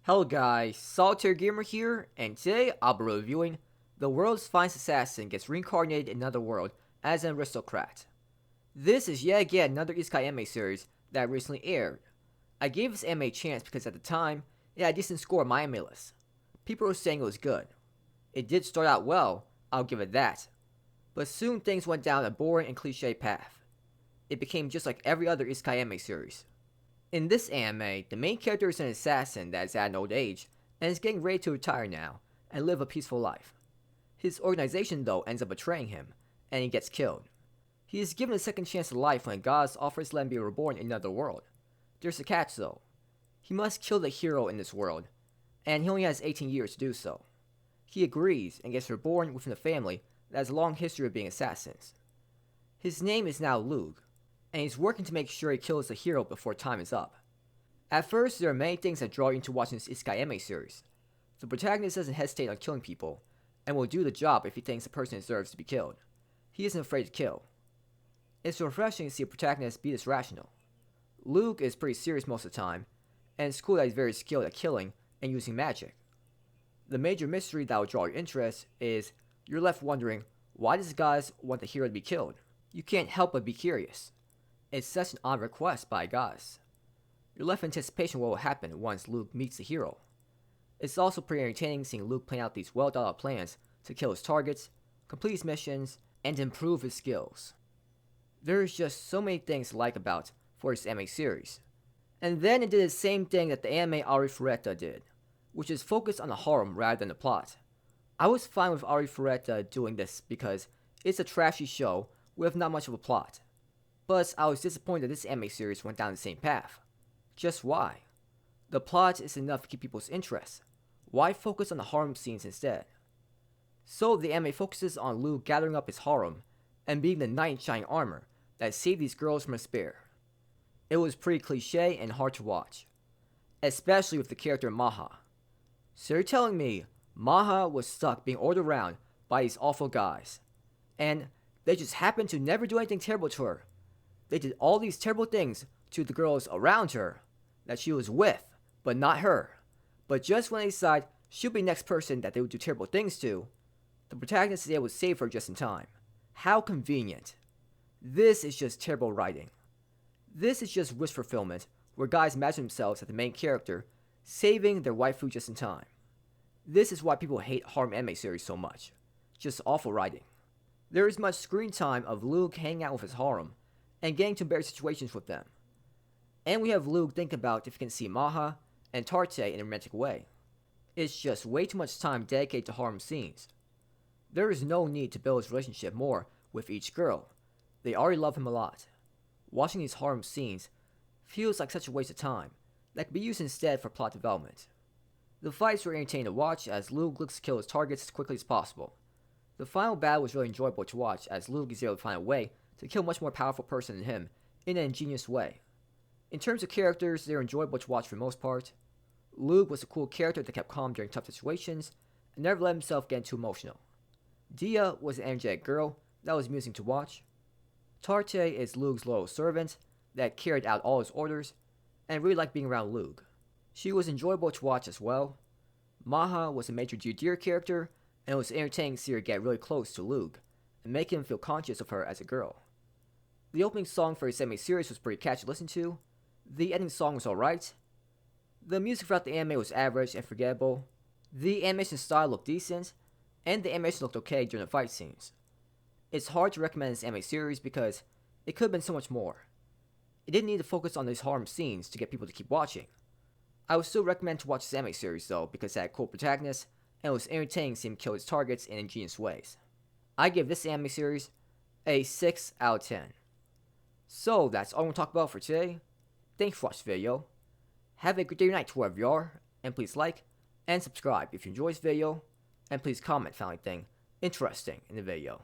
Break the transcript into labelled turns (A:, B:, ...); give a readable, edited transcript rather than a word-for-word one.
A: Hello guys, Solitaire Gamer here, and today I'll be reviewing The World's Finest Assassin Gets Reincarnated in Another World as an Aristocrat. This is yet again another isekai anime series that recently aired. I gave this anime a chance because at the time, it had a decent score on my anime list. People were saying it was good. It did start out well, I'll give it that. But soon things went down a boring and cliche path. It became just like every other isekai anime series. In this anime, the main character is an assassin that is at an old age and is getting ready to retire now and live a peaceful life. His organization though ends up betraying him and he gets killed. He is given a second chance at life when gods offers to let him be reborn in another world. There's a catch though. He must kill the hero in this world, and he only has 18 years to do so. He agrees and gets reborn within a family that has a long history of being assassins. His name is now Lug, and he's working to make sure he kills the hero before time is up. At first, there are many things that draw you into watching this isekai anime series. The protagonist doesn't hesitate on killing people, and will do the job if he thinks the person deserves to be killed. He isn't afraid to kill. It's refreshing to see a protagonist be this rational. Luke is pretty serious most of the time, and it's cool that he's very skilled at killing and using magic. The major mystery that will draw your interest is you're left wondering, why does the gods want the hero to be killed? You can't help but be curious. It's such an odd request by a goddess. You're left in anticipation what will happen once Luke meets the hero. It's also pretty entertaining seeing Luke plan out these well thought out plans to kill his targets, complete his missions, and improve his skills. There is just so many things to like about for this anime series. And then it did the same thing that the anime Aristocrat did, which is focused on the harem rather than the plot. I was fine with Aristocrat doing this because it's a trashy show with not much of a plot. But I was disappointed that this anime series went down the same path. Just why? The plot is enough to keep people's interest. Why focus on the harem scenes instead? So the anime focuses on Luke gathering up his harem and being the knight in shining armor that saved these girls from despair. It was pretty cliche and hard to watch, especially with the character Maha. So you're telling me Maha was stuck being ordered around by these awful guys, and they just happened to never do anything terrible to her. They did all these terrible things to the girls around her that she was with, but not her. But just when they decide she'll be the next person that they would do terrible things to, the protagonist is able to save her just in time. How convenient. This is just terrible writing. This is just wish fulfillment, where guys imagine themselves as the main character, saving their waifu just in time. This is why people hate harem anime series so much. Just awful writing. There is much screen time of Luke hanging out with his harem, and getting to bear situations with them. And we have Luke think about if he can see Maha and Tarte in a romantic way. It's just way too much time dedicated to harem scenes. There is no need to build his relationship more with each girl. They already love him a lot. Watching these harem scenes feels like such a waste of time that could be used instead for plot development. The fights were entertaining to watch as Luke looks to kill his targets as quickly as possible. The final battle was really enjoyable to watch as Luke is able to find a way to kill a much more powerful person than him in an ingenious way. In terms of characters, they're enjoyable to watch for the most part. Luke was a cool character that kept calm during tough situations and never let himself get too emotional. Dia was an energetic girl that was amusing to watch. Tarte is Luke's loyal servant that carried out all his orders and really liked being around Luke. She was enjoyable to watch as well. Maha was a major dear character and it was entertaining to see her get really close to Luke and make him feel conscious of her as a girl. The opening song for his anime series was pretty catchy to listen to. The ending song was alright. The music throughout the anime was average and forgettable. The animation style looked decent, and the animation looked okay during the fight scenes. It's hard to recommend this anime series because it could have been so much more. It didn't need to focus on these harem scenes to get people to keep watching. I would still recommend to watch this anime series though because it had cool protagonists and it was entertaining to see him kill his targets in ingenious ways. I give this anime series a 6 out of 10. So that's all I'm going to talk about for today. Thanks for watching the video. Have a good day or night wherever you are, and please like and subscribe if you enjoyed this video, and please comment if you found anything interesting in the video.